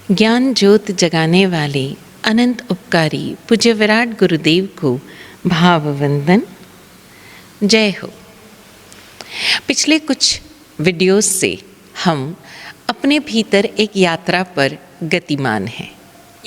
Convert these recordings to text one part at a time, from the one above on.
ज्ञान ज्योत जगाने वाले अनंत उपकारी पूज्य विराट गुरुदेव को भाववंदन। जय हो। पिछले कुछ वीडियोस से हम अपने भीतर एक यात्रा पर गतिमान हैं,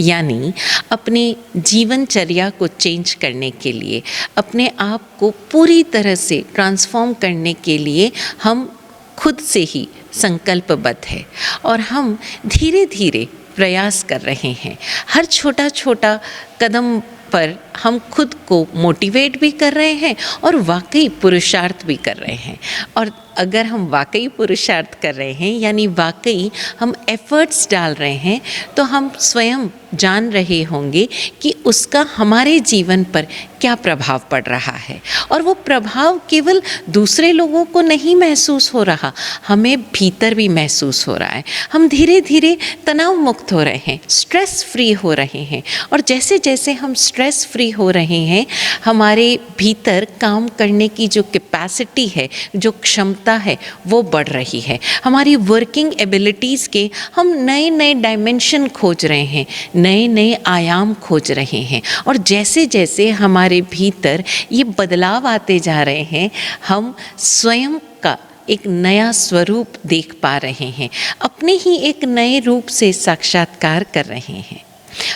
यानी अपने जीवनचर्या को चेंज करने के लिए, अपने आप को पूरी तरह से ट्रांसफॉर्म करने के लिए हम खुद से ही संकल्पबद्ध है और हम धीरे धीरे प्रयास कर रहे हैं। हर छोटा छोटा कदम पर हम खुद को मोटिवेट भी कर रहे हैं और वाकई पुरुषार्थ भी कर रहे हैं। और अगर हम वाकई पुरुषार्थ कर रहे हैं, यानी वाकई हम एफर्ट्स डाल रहे हैं, तो हम स्वयं जान रहे होंगे कि उसका हमारे जीवन पर क्या प्रभाव पड़ रहा है। और वो प्रभाव केवल दूसरे लोगों को नहीं महसूस हो रहा, हमें भीतर भी महसूस हो रहा है। हम धीरे धीरे तनाव मुक्त हो रहे हैं, स्ट्रेस फ्री हो रहे हैं। और जैसे जैसे हम स्ट्रेस फ्री हो रहे हैं, हमारे भीतर काम करने की जो कैपेसिटी है, जो क्षमता है, वो बढ़ रही है। हमारी वर्किंग एबिलिटीज़ के हम नए नए डायमेंशन खोज रहे हैं, नए नए आयाम खोज रहे हैं। और जैसे जैसे हमारे भीतर ये बदलाव आते जा रहे हैं, हम स्वयं का एक नया स्वरूप देख पा रहे हैं, अपने ही एक नए रूप से साक्षात्कार कर रहे हैं।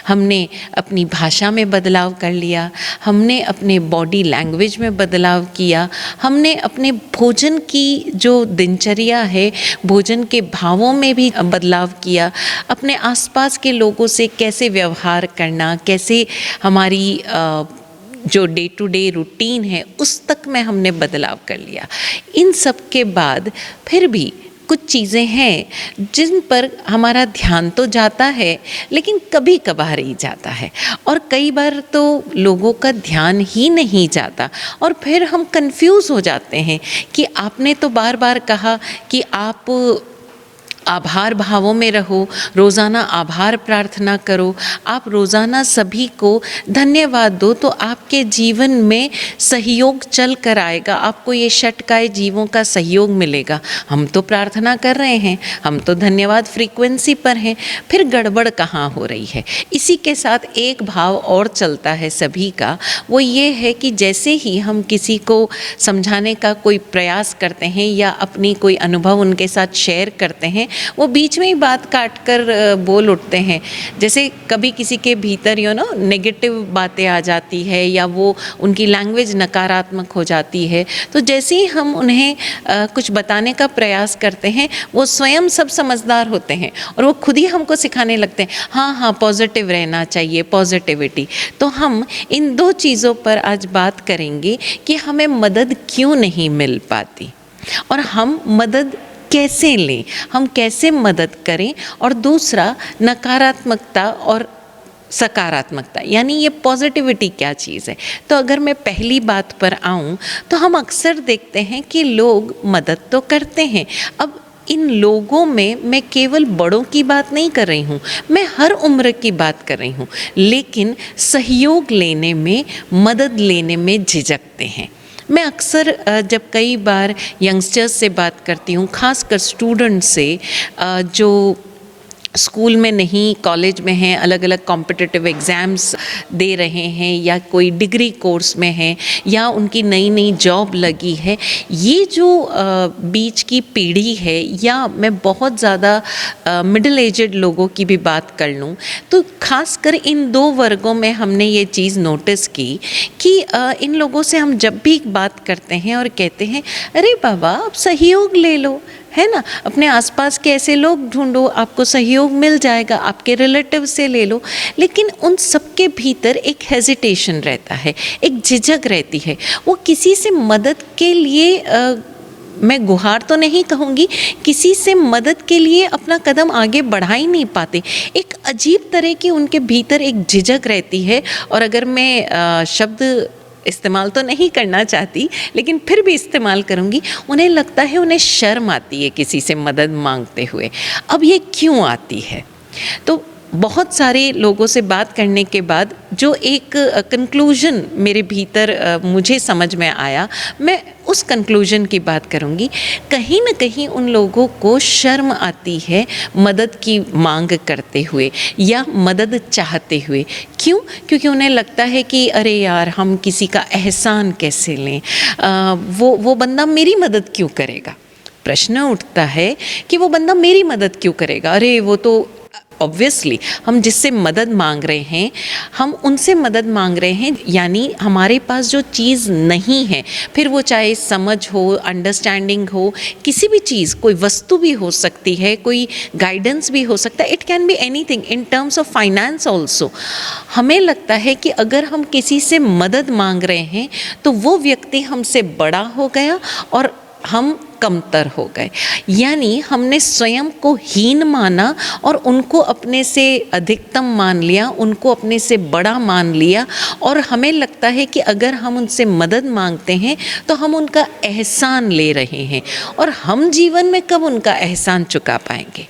हमने अपनी भाषा में बदलाव कर लिया, हमने अपने बॉडी लैंग्वेज में बदलाव किया, हमने अपने भोजन की जो दिनचर्या है, भोजन के भावों में भी बदलाव किया, अपने आसपास के लोगों से कैसे व्यवहार करना, कैसे हमारी जो डे टू डे रूटीन है उस तक में हमने बदलाव कर लिया। इन सब के बाद फिर भी कुछ चीज़ें हैं जिन पर हमारा ध्यान तो जाता है, लेकिन कभी कभार ही जाता है, और कई बार तो लोगों का ध्यान ही नहीं जाता। और फिर हम कंफ्यूज हो जाते हैं कि आपने तो बार बार कहा कि आप आभार भावों में रहो, रोज़ाना आभार प्रार्थना करो, आप रोज़ाना सभी को धन्यवाद दो, तो आपके जीवन में सहयोग चल कर आएगा, आपको ये षटकाय जीवों का सहयोग मिलेगा। हम तो प्रार्थना कर रहे हैं, हम तो धन्यवाद फ्रीक्वेंसी पर हैं, फिर गड़बड़ कहाँ हो रही है। इसी के साथ एक भाव और चलता है सभी का, वो ये है कि जैसे ही हम किसी को समझाने का कोई प्रयास करते हैं या अपनी कोई अनुभव उनके साथ शेयर करते हैं, वो बीच में ही बात काट कर बोल उठते हैं। जैसे कभी किसी के भीतर नेगेटिव बातें आ जाती है या वो उनकी लैंग्वेज नकारात्मक हो जाती है, तो जैसे ही हम उन्हें कुछ बताने का प्रयास करते हैं, वो स्वयं सब समझदार होते हैं और वो खुद ही हमको सिखाने लगते हैं, हाँ हाँ पॉजिटिव रहना चाहिए, पॉजिटिविटी। तो हम इन दो चीज़ों पर आज बात करेंगे कि हमें मदद क्यों नहीं मिल पाती और हम मदद कैसे लें, हम कैसे मदद करें। और दूसरा, नकारात्मकता और सकारात्मकता, यानी ये पॉजिटिविटी क्या चीज़ है। तो अगर मैं पहली बात पर आऊँ तो हम अक्सर देखते हैं कि लोग मदद तो करते हैं। अब इन लोगों में मैं केवल बड़ों की बात नहीं कर रही हूँ, मैं हर उम्र की बात कर रही हूँ, लेकिन सहयोग लेने में, मदद लेने में झिझकते हैं। मैं अक्सर जब कई बार यंगस्टर्स से बात करती हूँ, खासकर स्टूडेंट्स से जो स्कूल में नहीं कॉलेज में हैं, अलग अलग कॉम्पिटिटिव एग्ज़ाम्स दे रहे हैं या कोई डिग्री कोर्स में हैं या उनकी नई नई जॉब लगी है, ये जो बीच की पीढ़ी है, या मैं बहुत ज़्यादा मिडिल एजड लोगों की भी बात कर लूँ, तो खासकर इन दो वर्गों में हमने ये चीज़ नोटिस की कि इन लोगों से हम जब भी बात करते हैं और कहते हैं, अरे बाबा आप सहयोग ले लो, है ना, अपने आसपास के ऐसे लोग ढूंढो, आपको सहयोग मिल जाएगा, आपके रिलेटिव से ले लो, लेकिन उन सबके भीतर एक हेजिटेशन रहता है, एक झिझक रहती है। वो किसी से मदद के लिए मैं गुहार तो नहीं कहूँगी, किसी से मदद के लिए अपना कदम आगे बढ़ा ही नहीं पाते। एक अजीब तरह की उनके भीतर एक झिझक रहती है। और अगर मैं शब्द इस्तेमाल तो नहीं करना चाहती, लेकिन फिर भी इस्तेमाल करूँगी, उन्हें लगता है, उन्हें शर्म आती है किसी से मदद मांगते हुए। अब ये क्यों आती है? तो बहुत सारे लोगों से बात करने के बाद जो एक कंक्लूजन मेरे भीतर मुझे समझ में आया, मैं उस कंक्लूजन की बात करूँगी। कहीं न कहीं उन लोगों को शर्म आती है मदद की मांग करते हुए या मदद चाहते हुए। क्यों? क्योंकि उन्हें लगता है कि अरे यार, हम किसी का एहसान कैसे लें, वो बंदा मेरी मदद क्यों करेगा। प्रश्न उठता है कि वो बंदा मेरी मदद क्यों करेगा। अरे वो तो ऑब्वियसली हम जिससे मदद मांग रहे हैं, हम उनसे मदद मांग रहे हैं, यानी हमारे पास जो चीज़ नहीं है, फिर वो चाहे समझ हो, अंडरस्टैंडिंग हो, किसी भी चीज़, कोई वस्तु भी हो सकती है, कोई गाइडेंस भी हो सकता है, it can be anything in terms of finance also. हमें लगता है कि अगर हम किसी से मदद मांग रहे हैं तो वो व्यक्ति हमसे बड़ा हो गया और हम कमतर हो गए, यानी हमने स्वयं को हीन माना और उनको अपने से अधिकतम मान लिया, उनको अपने से बड़ा मान लिया। और हमें लगता है कि अगर हम उनसे मदद मांगते हैं तो हम उनका एहसान ले रहे हैं, और हम जीवन में कब उनका एहसान चुका पाएंगे।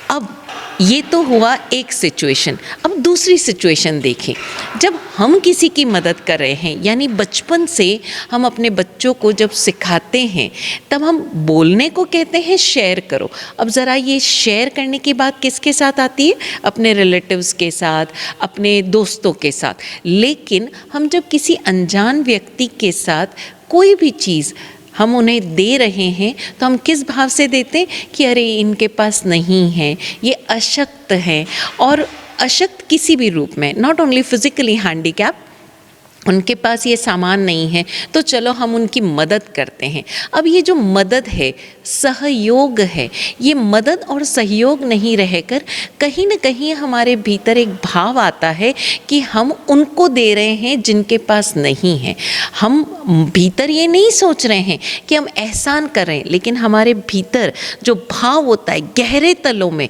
अब ये तो हुआ एक सिचुएशन। अब दूसरी सिचुएशन देखें, जब हम किसी की मदद कर रहे हैं, यानी बचपन से हम अपने बच्चों को जब सिखाते हैं, तब हम बोलने को कहते हैं शेयर करो। अब ज़रा ये शेयर करने की बात किसके साथ आती है? अपने रिलेटिव्स के साथ, अपने दोस्तों के साथ। लेकिन हम जब किसी अनजान व्यक्ति के साथ कोई भी चीज़ हम उन्हें दे रहे हैं तो हम किस भाव से देते हैं कि अरे इनके पास नहीं है, ये अशक्त हैं। और अशक्त किसी भी रूप में, नॉट ओनली फिजिकली हैंडीकैप, उनके पास ये सामान नहीं है तो चलो हम उनकी मदद करते हैं। अब ये जो मदद है, सहयोग है, ये मदद और सहयोग नहीं रहकर कहीं न कहीं हमारे भीतर एक भाव आता है कि हम उनको दे रहे हैं जिनके पास नहीं है। हम भीतर ये नहीं सोच रहे हैं कि हम एहसान कर रहे हैं, लेकिन हमारे भीतर जो भाव होता है गहरे तलों में,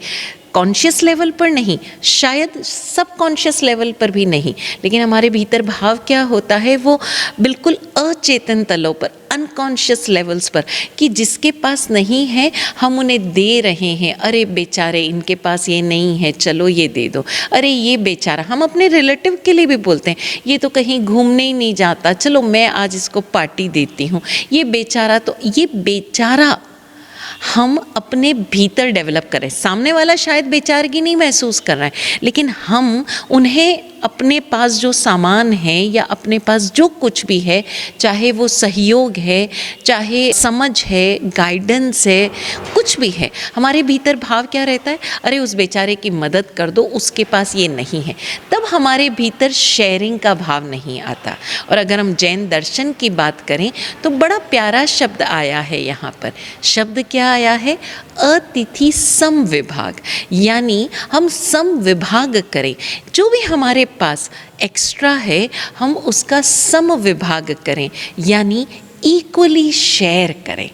कॉन्शियस लेवल पर नहीं, शायद सब कॉन्शियस लेवल पर भी नहीं, लेकिन हमारे भीतर भाव क्या होता है, वो बिल्कुल अचेतन तलों पर, अनकॉन्शियस लेवल्स पर, कि जिसके पास नहीं है हम उन्हें दे रहे हैं। अरे बेचारे, इनके पास ये नहीं है, चलो ये दे दो। अरे ये बेचारा, हम अपने रिलेटिव के लिए भी बोलते हैं, ये तो कहीं घूमने ही नहीं जाता, चलो मैं आज इसको पार्टी देती हूँ। ये बेचारा, तो ये बेचारा हम अपने भीतर डेवलप करें। सामने वाला शायद बेचारगी नहीं महसूस कर रहा है, लेकिन हम उन्हें अपने पास जो सामान है या अपने पास जो कुछ भी है, चाहे वो सहयोग है, चाहे समझ है, गाइडेंस है, कुछ भी है, हमारे भीतर भाव क्या रहता है? अरे उस बेचारे की मदद कर दो, उसके पास ये नहीं है। तब हमारे भीतर शेयरिंग का भाव नहीं आता। और अगर हम जैन दर्शन की बात करें तो बड़ा प्यारा शब्द आया है यहाँ पर। शब्द क्या आया है? अतिथि समविभाग, यानी हम समविभाग करें। जो भी हमारे पास एक्स्ट्रा है हम उसका समविभाग करें, यानी इक्वली शेयर करें।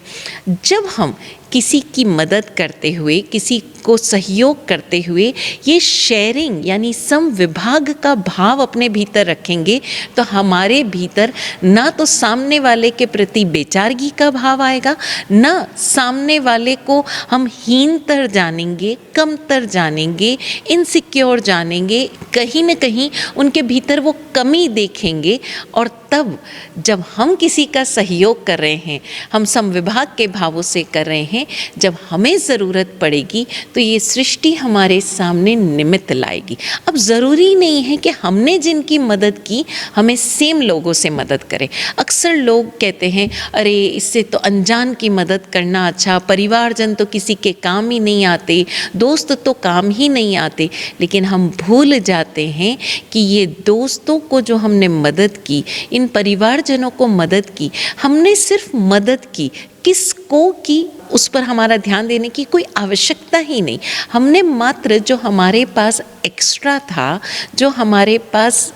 जब हम किसी की मदद करते हुए, किसी को सहयोग करते हुए ये शेयरिंग यानी समविभाग का भाव अपने भीतर रखेंगे तो हमारे भीतर ना तो सामने वाले के प्रति बेचारगी का भाव आएगा, ना सामने वाले को हम हीनतर जानेंगे, कमतर जानेंगे, इनसिक्योर जानेंगे, कहीं न कहीं उनके भीतर वो कमी देखेंगे। और तब जब हम किसी का सहयोग कर रहे हैं, हम समविभाग के भावों से कर रहे हैं, जब हमें ज़रूरत पड़ेगी तो ये सृष्टि हमारे सामने निमित्त लाएगी। अब ज़रूरी नहीं है कि हमने जिनकी मदद की हमें सेम लोगों से मदद करें। अक्सर लोग कहते हैं अरे इससे तो अनजान की मदद करना अच्छा, परिवारजन तो किसी के काम ही नहीं आते, दोस्त तो काम ही नहीं आते। लेकिन हम भूल जाते हैं कि ये दोस्तों को जो हमने मदद की, इन परिवारजनों को मदद की, हमने सिर्फ मदद की, किसको की उस पर हमारा ध्यान देने की कोई आवश्यकता ही नहीं। हमने मात्र जो हमारे पास एक्स्ट्रा था, जो हमारे पास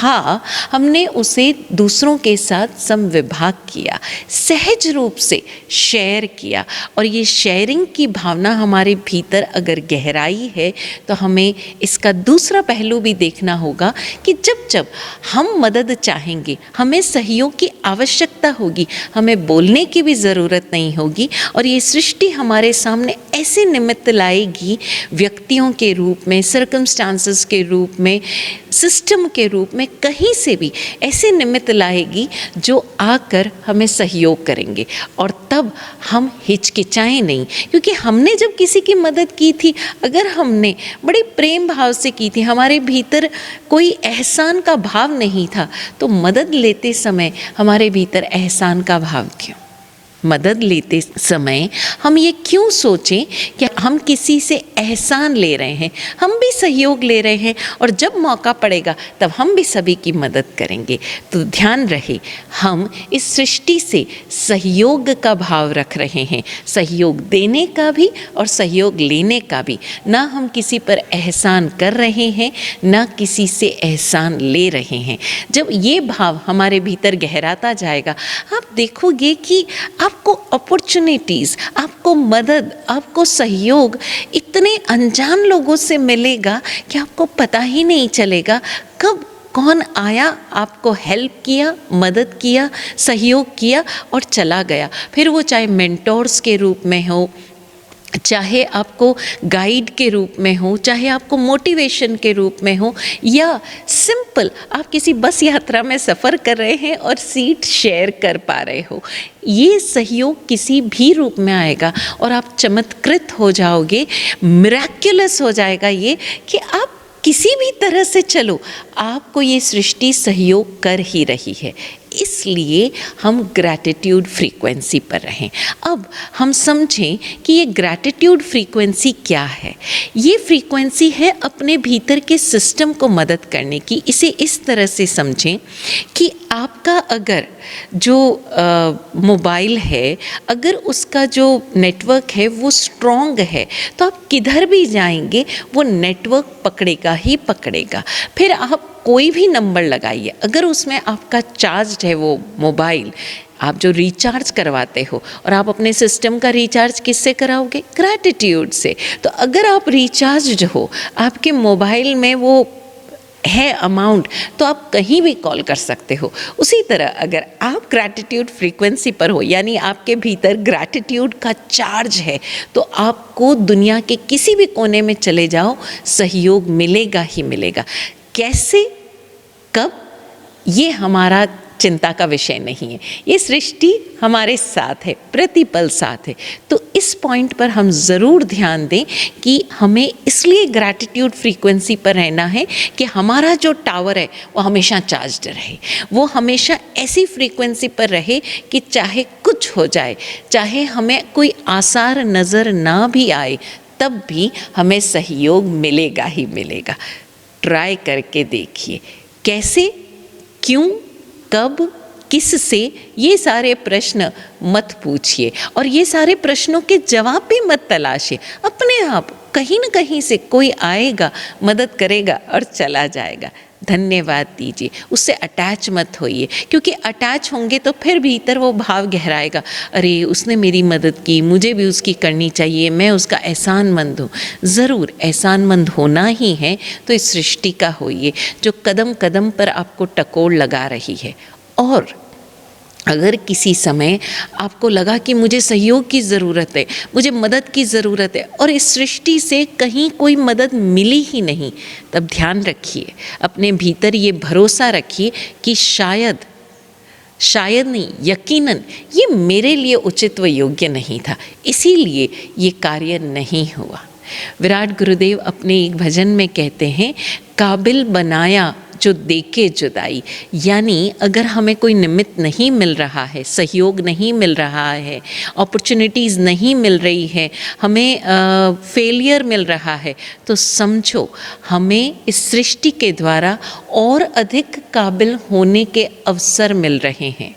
था हमने उसे दूसरों के साथ समविभाग किया, सहज रूप से शेयर किया। और ये शेयरिंग की भावना हमारे भीतर अगर गहराई है तो हमें इसका दूसरा पहलू भी देखना होगा कि जब जब हम मदद चाहेंगे, हमें सहयोग की आवश्यकता होगी, हमें बोलने की भी ज़रूरत नहीं होगी और ये सृष्टि हमारे सामने ऐसे निमित्त लाएगी, व्यक्तियों के रूप में, सर्कमस्टांसेस के रूप में, सिस्टम के रूप में, कहीं से भी ऐसे निमित्त लाएगी जो आकर हमें सहयोग करेंगे। और तब हम हिचकिचाएं नहीं, क्योंकि हमने जब किसी की मदद की थी, अगर हमने बड़े प्रेम भाव से की थी, हमारे भीतर कोई एहसान का भाव नहीं था, तो मदद लेते समय हमारे भीतर एहसान का भाव क्यों? मदद लेते समय हम ये क्यों सोचें कि हम किसी से एहसान ले रहे हैं? हम भी सहयोग ले रहे हैं और जब मौका पड़ेगा तब हम भी सभी की मदद करेंगे। तो ध्यान रहे, हम इस सृष्टि से सहयोग का भाव रख रहे हैं, सहयोग देने का भी और सहयोग लेने का भी। ना हम किसी पर एहसान कर रहे हैं, ना किसी से एहसान ले रहे हैं। जब ये भाव हमारे भीतर गहराता जाएगा, आप देखोगे कि आपको अपॉर्चुनिटीज़, आपको मदद, आपको सहयोग इतने अनजान लोगों से मिलेगा कि आपको पता ही नहीं चलेगा कब कौन आया, आपको हेल्प किया, मदद किया, सहयोग किया और चला गया। फिर वो चाहे मेंटोर्स के रूप में हो, चाहे आपको गाइड के रूप में हो, चाहे आपको मोटिवेशन के रूप में हो, या सिंपल आप किसी बस यात्रा में सफ़र कर रहे हैं और सीट शेयर कर पा रहे हो। ये सहयोग किसी भी रूप में आएगा और आप चमत्कृत हो जाओगे, मिरेक्युलस हो जाएगा ये कि आप किसी भी तरह से चलो, आपको ये सृष्टि सहयोग कर ही रही है। इसलिए हम ग्रैटिट्यूड फ्रीक्वेंसी पर रहें। अब हम समझें कि ये ग्रैटिट्यूड फ्रीक्वेंसी क्या है। ये फ्रीक्वेंसी है अपने भीतर के सिस्टम को मदद करने की। इसे इस तरह से समझें कि आपका अगर जो मोबाइल है, अगर उसका जो नेटवर्क है वो स्ट्रॉन्ग है, तो आप किधर भी जाएंगे वो नेटवर्क पकड़ेगा ही पकड़ेगा। फिर आप कोई भी नंबर लगाइए, अगर उसमें आपका चार्ज है वो मोबाइल, आप जो रिचार्ज करवाते हो, और आप अपने सिस्टम का रिचार्ज किससे कराओगे? ग्रैटिट्यूड से। तो अगर आप रिचार्ज हो, आपके मोबाइल में वो है अमाउंट, तो आप कहीं भी कॉल कर सकते हो। उसी तरह अगर आप ग्रैटिट्यूड फ्रीक्वेंसी पर हो, यानी आपके भीतर ग्रैटिट्यूड का चार्ज है, तो आपको दुनिया के किसी भी कोने में चले जाओ, सहयोग मिलेगा ही मिलेगा। कैसे, कब, ये हमारा चिंता का विषय नहीं है। ये सृष्टि हमारे साथ है, प्रतिपल साथ है। तो इस पॉइंट पर हम ज़रूर ध्यान दें कि हमें इसलिए ग्रैटिट्यूड फ्रीक्वेंसी पर रहना है कि हमारा जो टावर है वो हमेशा चार्ज्ड रहे, वो हमेशा ऐसी फ्रीक्वेंसी पर रहे कि चाहे कुछ हो जाए, चाहे हमें कोई आसार नज़र ना भी आए, तब भी हमें सहयोग मिलेगा ही मिलेगा। ट्राई करके देखिए, कैसे, क्यों, कब, किससे, ये सारे प्रश्न मत पूछिए और ये सारे प्रश्नों के जवाब भी मत तलाशिए। अपने आप कहीं न कहीं से कोई आएगा, मदद करेगा और चला जाएगा। धन्यवाद दीजिए, उससे अटैच मत होइए, क्योंकि अटैच होंगे तो फिर भीतर वो भाव गहराएगा, अरे उसने मेरी मदद की, मुझे भी उसकी करनी चाहिए, मैं उसका एहसानमंद हूँ। ज़रूर एहसानमंद होना ही है तो इस सृष्टि का होइए जो कदम कदम पर आपको टकोर लगा रही है। और अगर किसी समय आपको लगा कि मुझे सहयोग की ज़रूरत है, मुझे मदद की ज़रूरत है और इस सृष्टि से कहीं कोई मदद मिली ही नहीं, तब ध्यान रखिए, अपने भीतर ये भरोसा रखिए कि शायद नहीं, यकीनन ये मेरे लिए उचित व योग्य नहीं था, इसीलिए ये कार्य नहीं हुआ। विराट गुरुदेव अपने एक भजन में कहते हैं, काबिल बनाया जो देके जुदाई। यानी अगर हमें कोई निमित्त नहीं मिल रहा है, सहयोग नहीं मिल रहा है, अपॉर्चुनिटीज़ नहीं मिल रही है, हमें फेलियर मिल रहा है, तो समझो हमें इस सृष्टि के द्वारा और अधिक काबिल होने के अवसर मिल रहे हैं,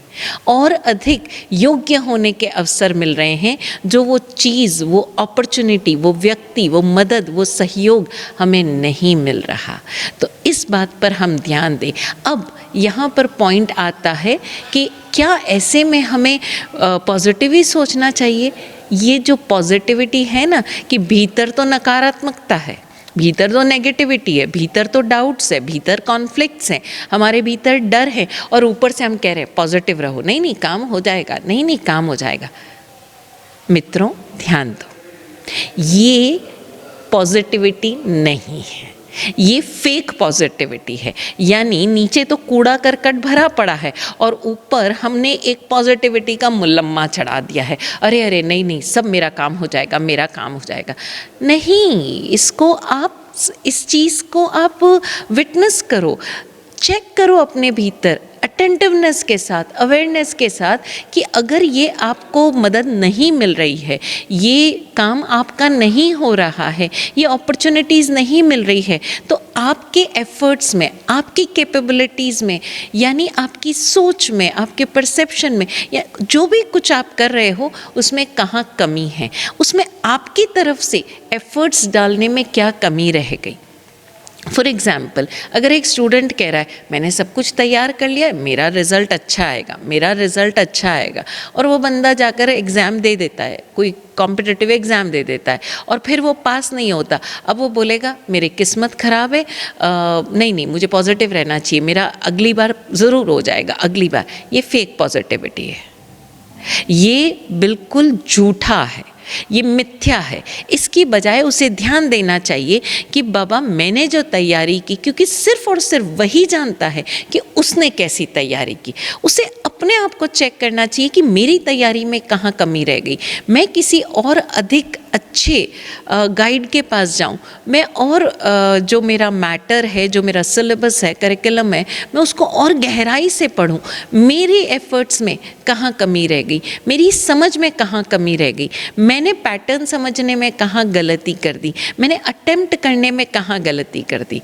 और अधिक योग्य होने के अवसर मिल रहे हैं, जो वो चीज़, वो अपॉर्चुनिटी, वो व्यक्ति, वो मदद, वो सहयोग हमें नहीं मिल रहा। तो इस बात पर हम ध्यान दें। अब यहाँ पर पॉइंट आता है कि क्या ऐसे में हमें पॉजिटिव ही सोचना चाहिए। ये जो पॉजिटिविटी है ना, कि भीतर तो नकारात्मकता है, भीतर तो नेगेटिविटी है, भीतर तो डाउट्स है, भीतर कॉन्फ्लिक्ट्स हैं, हमारे भीतर डर है, और ऊपर से हम कह रहे हैं पॉजिटिव रहो, नहीं नहीं काम हो जाएगा, नहीं नहीं काम हो जाएगा। मित्रों ध्यान दो, ये पॉजिटिविटी नहीं है, ये फेक पॉजिटिविटी है। यानी नीचे तो कूड़ा करकट भरा पड़ा है और ऊपर हमने एक पॉजिटिविटी का मुलम्मा चढ़ा दिया है, अरे अरे नहीं नहीं सब मेरा काम हो जाएगा, मेरा काम हो जाएगा। नहीं, इसको आप, इस चीज़ को आप विटनेस करो, चेक करो अपने भीतर अटेंटिवनेस के साथ, अवेयरनेस के साथ, कि अगर ये आपको मदद नहीं मिल रही है, ये काम आपका नहीं हो रहा है, ये अपॉर्चुनिटीज़ नहीं मिल रही है, तो आपके एफर्ट्स में, आपकी कैपेबिलिटीज़ में, यानी आपकी सोच में, आपके परसेप्शन में, या जो भी कुछ आप कर रहे हो उसमें कहाँ कमी है, उसमें आपकी तरफ से एफर्ट्स डालने में क्या कमी रह गई। फॉर एग्ज़ाम्पल, अगर एक स्टूडेंट कह रहा है मैंने सब कुछ तैयार कर लिया है, मेरा रिज़ल्ट अच्छा आएगा, मेरा रिज़ल्ट अच्छा आएगा, और वो बंदा जाकर एग्ज़ाम दे देता है, कोई कॉम्पिटिटिव एग्ज़ाम दे देता है और फिर वो पास नहीं होता, अब वो बोलेगा मेरी किस्मत ख़राब है, नहीं नहीं मुझे पॉजिटिव रहना चाहिए, मेरा अगली बार ज़रूर हो जाएगा, अगली बार। ये फेक पॉजिटिविटी है, ये बिल्कुल झूठा है, ये मिथ्या है। इसकी बजाय उसे ध्यान देना चाहिए कि बाबा मैंने जो तैयारी की, क्योंकि सिर्फ और सिर्फ वही जानता है कि उसने कैसी तैयारी की, उसे अपने आप को चेक करना चाहिए कि मेरी तैयारी में कहाँ कमी रह गई, मैं किसी और अधिक अच्छे गाइड के पास जाऊं, मैं और जो मेरा मैटर है, जो मेरा सिलेबस है, करिकुलम है, मैं उसको और गहराई से पढूं, मेरे एफर्ट्स में कहाँ कमी रह गई, मेरी समझ में कहाँ कमी रह गई, मैंने पैटर्न समझने में कहाँ गलती कर दी, मैंने अटेम्प्ट करने में कहाँ गलती कर दी।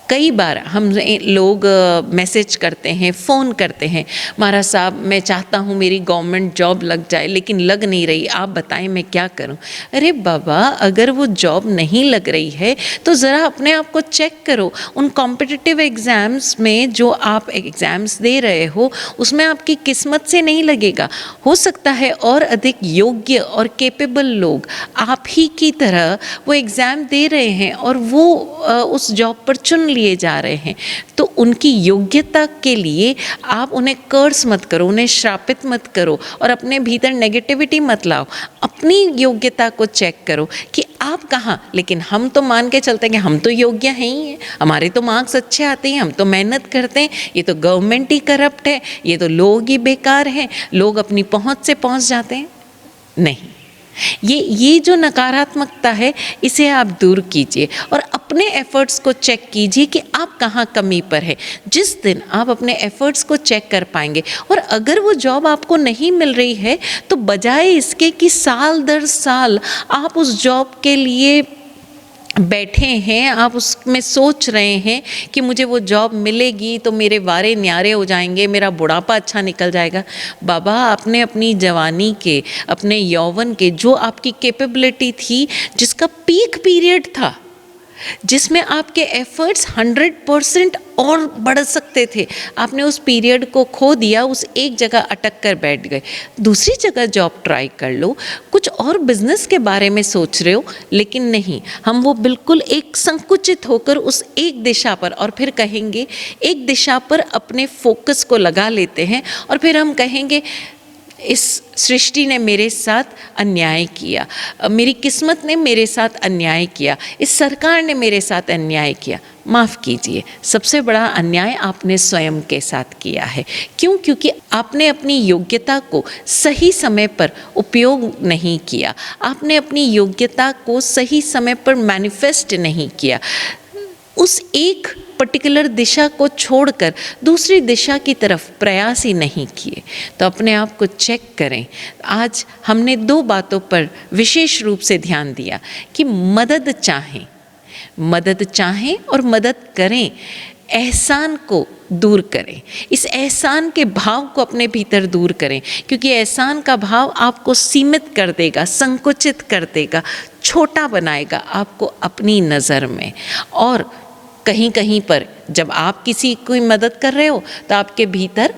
कई बार हम लोग मैसेज करते हैं, फ़ोन करते हैं, महाराज साहब मैं चाहता हूँ मेरी गवर्नमेंट जॉब लग जाए लेकिन लग नहीं रही, आप बताएं मैं क्या करूँ। अरे बाबा, अगर वो जॉब नहीं लग रही है तो ज़रा अपने आप को चेक करो। उन कॉम्पिटिटिव एग्ज़ाम्स में जो आप एग्ज़ाम्स दे रहे हो उसमें आपकी किस्मत से नहीं लगेगा, हो सकता है और अधिक योग्य और कैपेबल लोग आप ही की तरह वो एग्ज़ाम दे रहे हैं और वो उस जॉब पर चुन लिए जा रहे हैं। तो उनकी योग्यता के लिए आप उन्हें कर्स मत करो, उन्हें श्रापित मत करो और अपने भीतर नेगेटिविटी मत लाओ। अपनी योग्यता को चेक करो कि आप कहाँ, लेकिन हम तो मान के चलते हैं कि हम तो योग्य हैं ही हैं, हमारे तो मार्क्स अच्छे आते हैं, हम तो मेहनत करते हैं, ये तो गवर्नमेंट ही करप्ट है, ये तो लोग ही बेकार हैं, लोग अपनी पहुँच से पहुँच जाते हैं। नहीं, ये जो नकारात्मकता है इसे आप दूर कीजिए और अपने एफर्ट्स को चेक कीजिए कि आप कहाँ कमी पर है। जिस दिन आप अपने एफर्ट्स को चेक कर पाएंगे और अगर वो जॉब आपको नहीं मिल रही है तो बजाय इसके कि साल दर साल आप उस जॉब के लिए बैठे हैं, आप उसमें सोच रहे हैं कि मुझे वो जॉब मिलेगी तो मेरे वारे न्यारे हो जाएंगे, मेरा बुढ़ापा अच्छा निकल जाएगा। बाबा, आपने अपनी जवानी के, अपने यौवन के, जो आपकी कैपेबिलिटी थी, जिसका पीक पीरियड था, जिसमें आपके एफर्ट्स 100% और बढ़ सकते थे, आपने उस पीरियड को खो दिया, उस एक जगह अटक कर बैठ गए। दूसरी जगह जॉब ट्राई कर लो, कुछ और बिजनेस के बारे में सोच रहे हो, लेकिन नहीं, हम वो बिल्कुल एक संकुचित होकर उस एक दिशा पर, और फिर कहेंगे एक दिशा पर अपने फोकस को लगा लेते हैं और फिर हम कहेंगे इस सृष्टि ने मेरे साथ अन्याय किया, मेरी किस्मत ने मेरे साथ अन्याय किया, इस सरकार ने मेरे साथ अन्याय किया। माफ़ कीजिए, सबसे बड़ा अन्याय आपने स्वयं के साथ किया है। क्यों? क्योंकि आपने अपनी योग्यता को सही समय पर उपयोग नहीं किया, आपने अपनी योग्यता को सही समय पर मैनिफेस्ट नहीं किया, उस एक पर्टिकुलर दिशा को छोड़कर दूसरी दिशा की तरफ प्रयास ही नहीं किए। तो अपने आप को चेक करें। आज हमने 2 बातों पर विशेष रूप से ध्यान दिया कि मदद चाहें और मदद करें, एहसान को दूर करें, इस एहसान के भाव को अपने भीतर दूर करें, क्योंकि एहसान का भाव आपको सीमित कर देगा, संकुचित कर देगा, छोटा बनाएगा आपको अपनी नज़र में। और कहीं कहीं पर जब आप किसी की मदद कर रहे हो तो आपके भीतर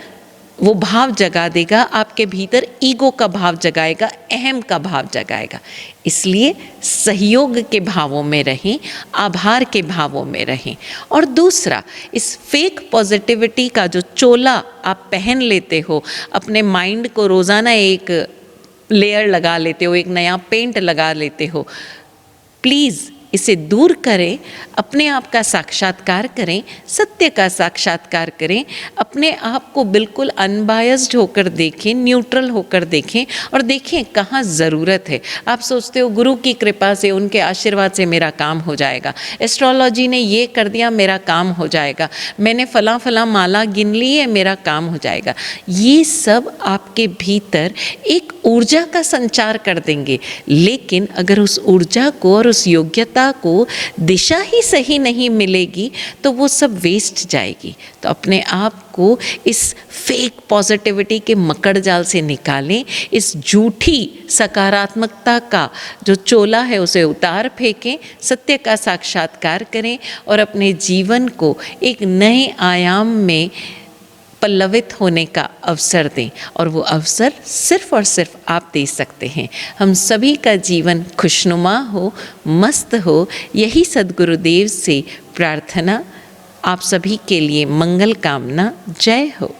वो भाव जगा देगा, आपके भीतर ईगो का भाव जगाएगा, अहम का भाव जगाएगा। इसलिए सहयोग के भावों में रहें, आभार के भावों में रहें। और दूसरा, इस फेक पॉजिटिविटी का जो चोला आप पहन लेते हो, अपने माइंड को रोज़ाना एक लेयर लगा लेते हो, एक नया पेंट लगा लेते हो, प्लीज़ इसे दूर करें, अपने आप का साक्षात्कार करें, सत्य का साक्षात्कार करें, अपने आप को बिल्कुल अनबायस्ड होकर देखें, न्यूट्रल होकर देखें और देखें कहाँ ज़रूरत है। आप सोचते हो गुरु की कृपा से, उनके आशीर्वाद से मेरा काम हो जाएगा, एस्ट्रोलॉजी ने ये कर दिया मेरा काम हो जाएगा, मैंने फला फला माला गिन ली है मेरा काम हो जाएगा। ये सब आपके भीतर एक ऊर्जा का संचार कर देंगे, लेकिन अगर उस ऊर्जा को और उस योग्यता को दिशा ही सही नहीं मिलेगी तो वो सब वेस्ट जाएगी। तो अपने आप को इस फेक पॉजिटिविटी के मकड़ जाल से निकालें, इस झूठी सकारात्मकता का जो चोला है उसे उतार फेंकें, सत्य का साक्षात्कार करें और अपने जीवन को एक नए आयाम में पल्लवित होने का अवसर दें। और वो अवसर सिर्फ और सिर्फ आप दे सकते हैं। हम सभी का जीवन खुशनुमा हो, मस्त हो, यही सद्गुरुदेव से प्रार्थना। आप सभी के लिए मंगल कामना। जय हो।